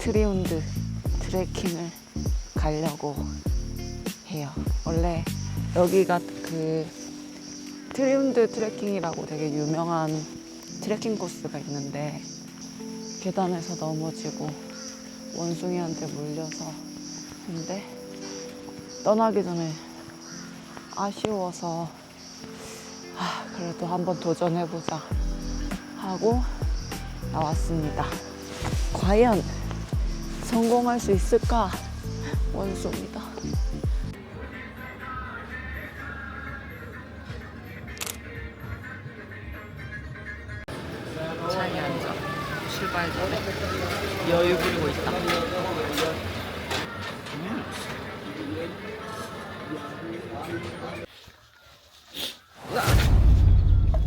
트리운드 트레킹을 가려고 해요. 원래 여기가 그 트리운드 트레킹이라고 되게 유명한 트레킹 코스가 있는데 계단에서 넘어지고 원숭이한테 물려서 근데 떠나기 전에 아쉬워서 그래도 한번 도전해보자 하고 나왔습니다. 과연 성공할 수 있을까? 원수입니다. 차에 앉아 출발 전에 여유 부리고 있다.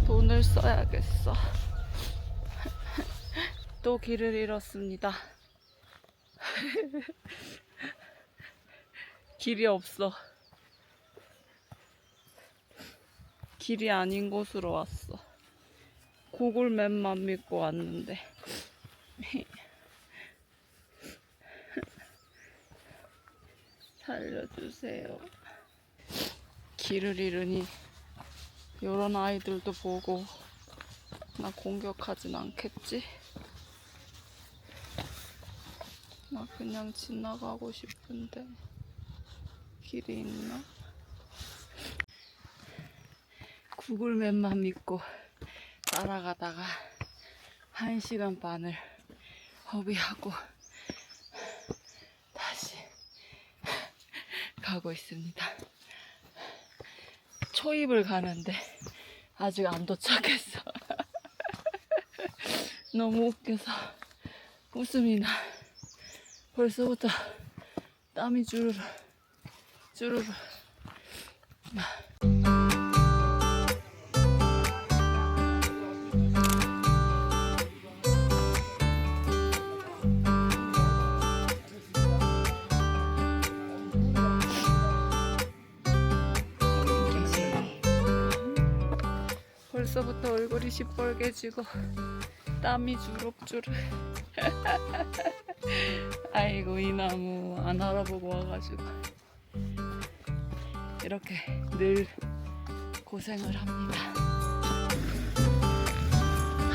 돈을 써야겠어. 또 길을 잃었습니다. 길이 없어. 길이 아닌 곳으로 왔어. 구글맵만 믿고 왔는데. 살려주세요. 길을 잃으니 이런 아이들도 보고 나 공격하진 않겠지? 나 그냥 지나가고 싶은데 길이 있나? 구글맵만 믿고 따라가다가 1시간 반을 허비하고 다시 가고 있습니다. 초입을 가는데 아직 안 도착했어. 너무 웃겨서 웃음이 나. 벌써부터 땀이 주르르 주르르. 벌써부터 얼굴이 시뻘개지고 땀이 주룩주룩. 아이고 이 나무 안 알아보고 와가지고 이렇게 늘 고생을 합니다.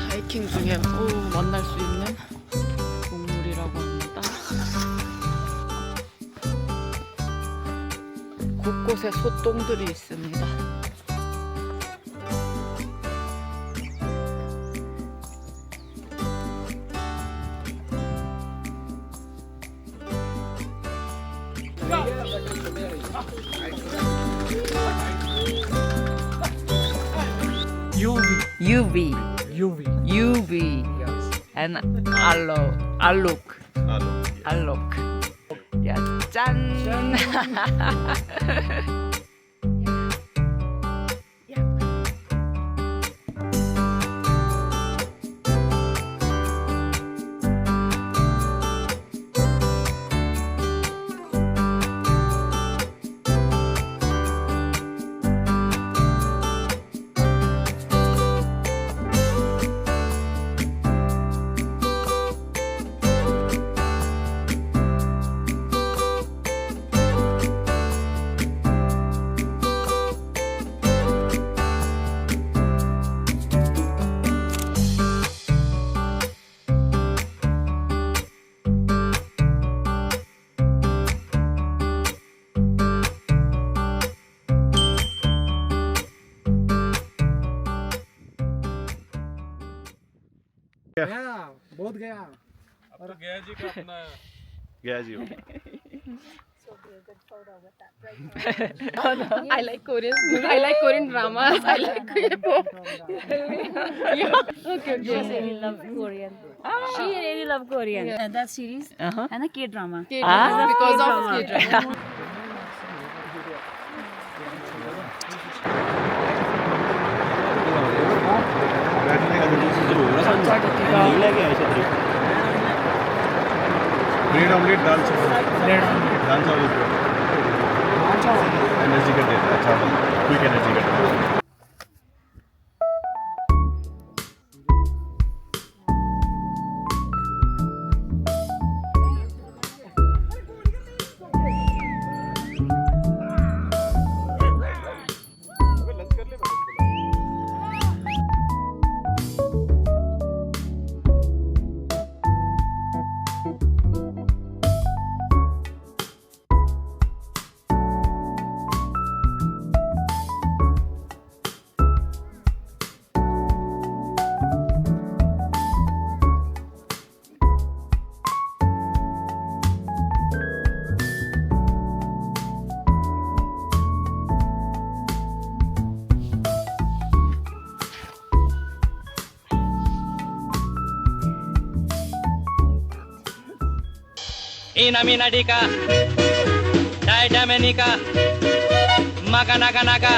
하이킹 중에 만날 수 있는 동물이라고 합니다. 곳곳에 소똥들이 있습니다. UV and alok. 야, 짠! गया बहुत गया अब तो गया जी का अपना गया जी I like Korean movies. I like Korean dramas. I like K-pop. Okay. She really love Korean. She really love Korean. That series and the K-drama. Because of K-drama. Bread omelette दाल चावल एनर्जी का देता है अच्छा quick energy का देता है Inaminadika, Diadamenika, Makanaka.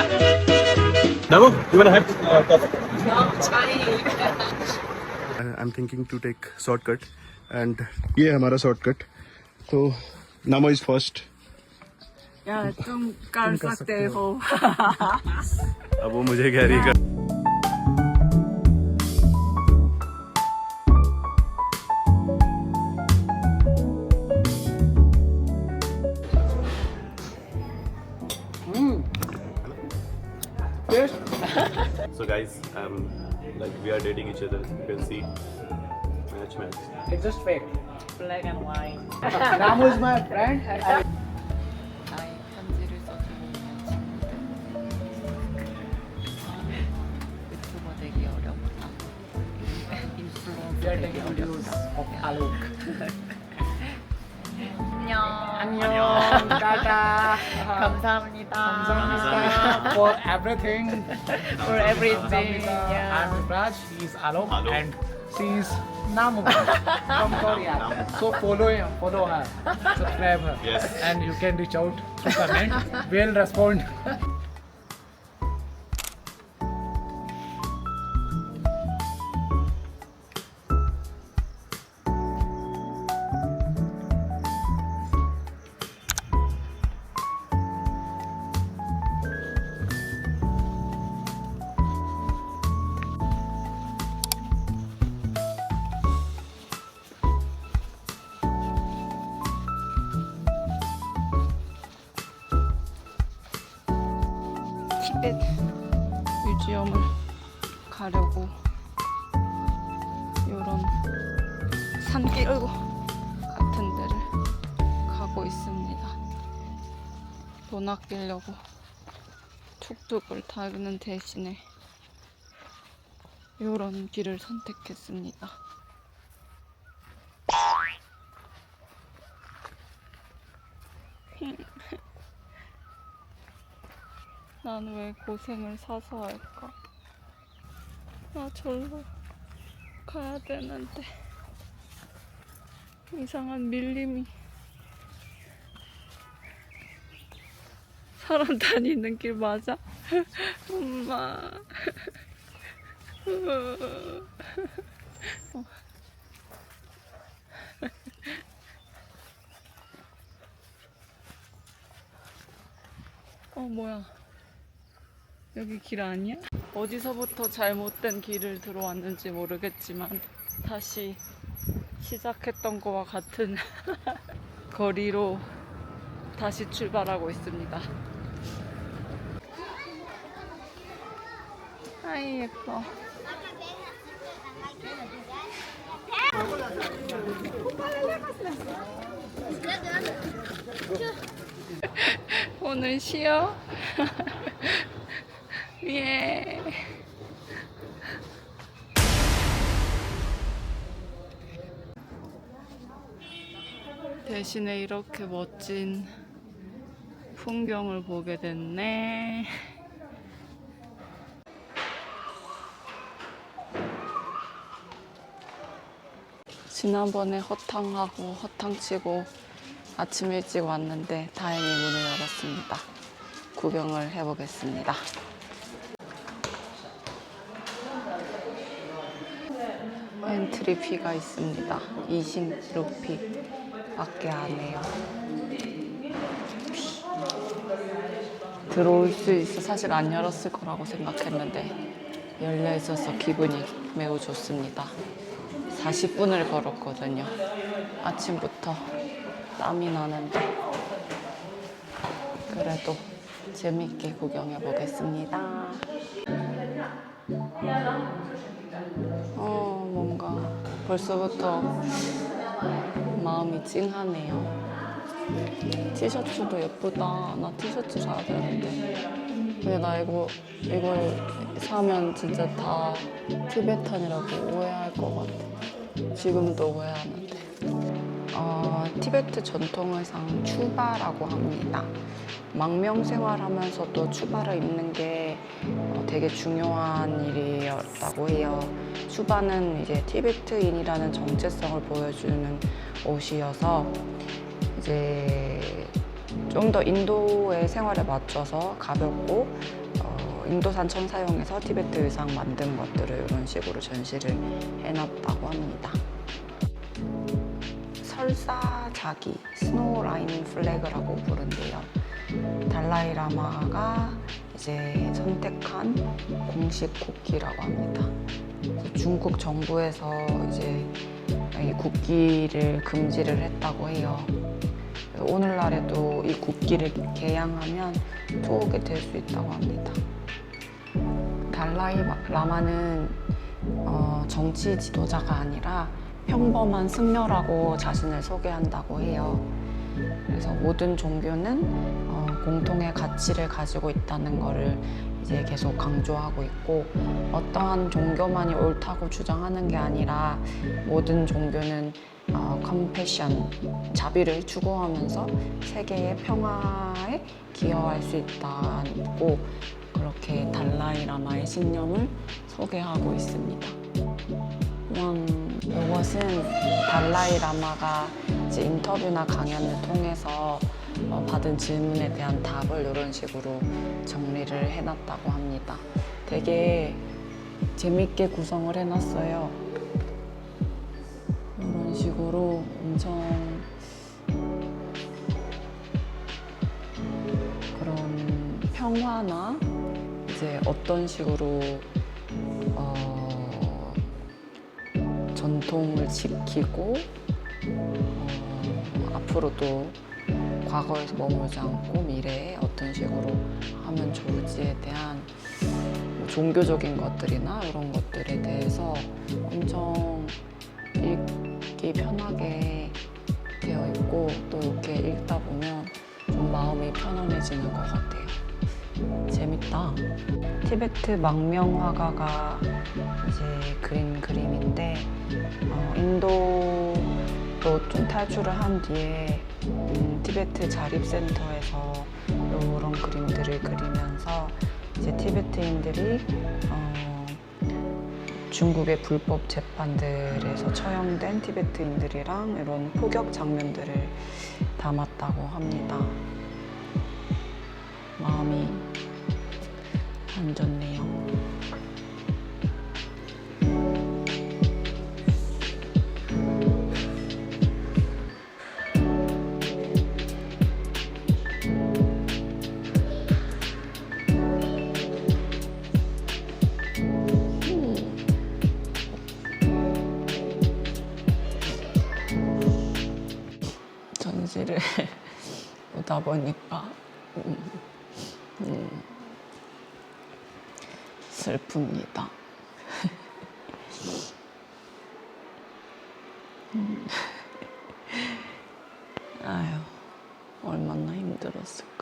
Namu, you wanna have I'm thinking to take shortcut and ये है हमारा shortcut. तो Nama is first. या तुम कर सकते हो. अब वो मुझे कह रही है So guys, like we are dating each other. You can see, match. It's just fake. Black and white. Ramu is my friend. 나의 편지를 써주는 유튜버 되기 어렵다. 인플루언서 되기 어렵다. Of Alok. 안녕. Tata. 감사합니다. For everything. For everything. Yeah. I'm Raj. He's Alok. Alok. And she's Namu from Korea. So follow him. Follow her. Subscribe her. Yes. And you can reach out through comment. We'll respond. 티벳 뮤지엄을 가려고 이런 산길 같은 데를 가고 있습니다. 돈 아끼려고 툭툭을 타는 대신에 이런 길을 선택했습니다. 난 왜 고생을 사서 할까? 나 절로 가야 되는데 이상한 밀림이 사람 다니는 길 맞아? 엄마 뭐야 여기 길 아니야? 어디서부터 잘못된 길을 들어왔는지 모르겠지만 다시 시작했던 거와 같은 거리로 다시 출발하고 있습니다. 아이 예뻐. 오늘 쉬어? 예. 대신에 이렇게 멋진 풍경을 보게 됐네. 지난번에 허탕하고 허탕치고 아침 일찍 왔는데 다행히 문을 열었습니다. 구경을 해보겠습니다. 엔트리 피가 있습니다. 20루피 밖에 안 해요. 들어올 수 있어 사실 안 열었을 거라고 생각했는데 열려 있어서 기분이 매우 좋습니다. 40분을 걸었거든요. 아침부터 땀이 나는데 그래도 재밌게 구경해 보겠습니다. 뭔가 벌써부터 마음이 찡하네요. 티셔츠도 예쁘다. 나 티셔츠 사야 되는데. 근데 나 이걸 사면 진짜 다 티베탄이라고 오해할 것 같아. 지금도 오해하는데. 티베트 전통 의상 추바라고 합니다. 망명 생활하면서도 추바를 입는 게 되게 중요한 일이었다고 해요. 추바는 이제 티베트인이라는 정체성을 보여주는 옷이어서 이제 좀 더 인도의 생활에 맞춰서 가볍고 인도산 천 사용해서 티베트 의상 만든 것들을 이런 식으로 전시를 해놨다고 합니다. 설사자기, 스노우 라인 플래그라고 부른대요. 달라이 라마가 이제 선택한 공식 국기라고 합니다. 중국 정부에서 이제 이 국기를 금지를 했다고 해요. 오늘날에도 이 국기를 개양하면 투옥이 될 수 있다고 합니다. 달라이 라마는 정치 지도자가 아니라 평범한 승려라고 자신을 소개한다고 해요. 그래서 모든 종교는 공통의 가치를 가지고 있다는 것을 이제 계속 강조하고 있고, 어떠한 종교만이 옳다고 주장하는 게 아니라 모든 종교는 컴패션, 자비를 추구하면서 세계의 평화에 기여할 수 있다고 그렇게 달라이 라마의 신념을 소개하고 있습니다. 이것은 달라이 라마가 이제 인터뷰나 강연을 통해서 받은 질문에 대한 답을 이런 식으로 정리를 해놨다고 합니다. 되게 재밌게 구성을 해놨어요. 이런 식으로 엄청 그런 평화나 이제 어떤 식으로 전통을 지키고 앞으로도 과거에서 머물지 않고 미래에 어떤 식으로 하면 좋을지에 대한 종교적인 것들이나 이런 것들에 대해서 엄청 읽기 편하게 되어 있고, 또 이렇게 읽다 보면 좀 마음이 편안해지는 것 같아요. 재밌다. 티베트 망명화가가 이제 그린 그림인데 인도로 좀 탈출을 한 뒤에 티베트 자립센터에서 이런 그림들을 그리면서 이제 티베트인들이 중국의 불법 재판들에서 처형된 티베트인들이랑 이런 포격 장면들을 담았다고 합니다. 마음이 안 좋네요. 전시를 오다 보니까 슬픕니다. 아유, 얼마나 힘들었을까.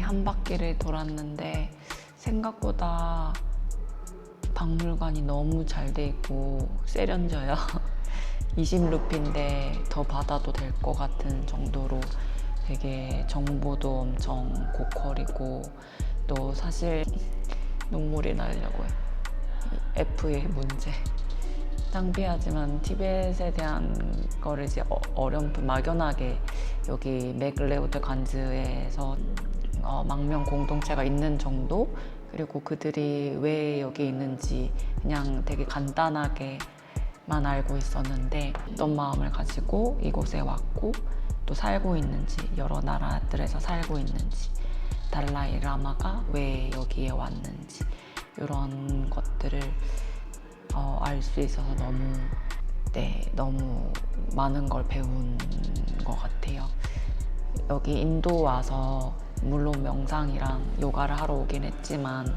한 바퀴를 돌았는데 생각보다 박물관이 너무 잘 돼 있고 세련져요. 20루피인데 더 받아도 될 것 같은 정도로 되게 정보도 엄청 고퀄이고, 또 사실 눈물이 나려고요. F의 문제. 창피하지만 티벳에 대한 거를 이제 어렴풋 막연하게 여기 맥레오드 간즈에서 망명 공동체가 있는 정도, 그리고 그들이 왜 여기 있는지 그냥 되게 간단하게만 알고 있었는데 어떤 마음을 가지고 이곳에 왔고 또 살고 있는지, 여러 나라들에서 살고 있는지, 달라이 라마가 왜 여기에 왔는지 이런 것들을 알 수 있어서 너무 많은 걸 배운 것 같아요. 여기 인도 와서 물론 명상이랑 요가를 하러 오긴 했지만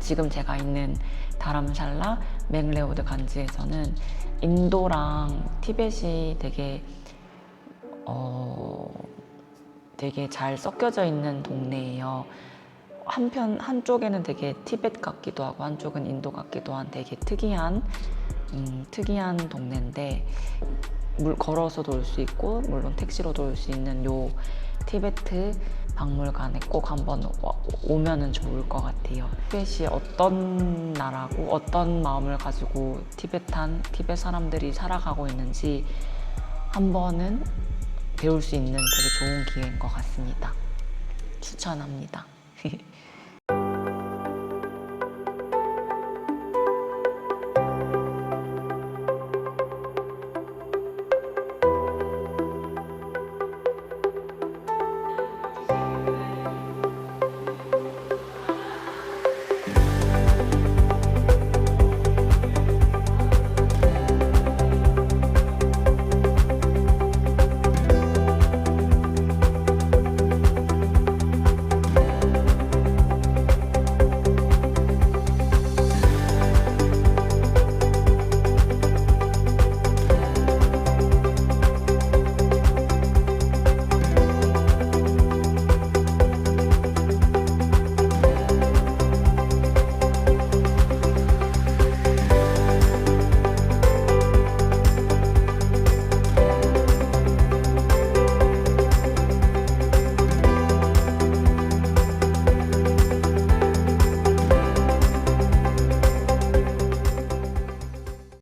지금 제가 있는 다람샬라 맥레오드 간지에서는 인도랑 티벳이 되게 잘 섞여져 있는 동네예요. 한쪽에는 되게 티벳 같기도 하고 한쪽은 인도 같기도 한 되게 특이한 동네인데, 걸어서도 올 수 있고 물론 택시로도 올 수 있는 요 티베트 박물관에 꼭 한번 오면은 좋을 것 같아요. 티벳이 어떤 나라고 어떤 마음을 가지고 티벳 사람들이 살아가고 있는지 한 번은 배울 수 있는 되게 좋은 기회인 것 같습니다. 추천합니다.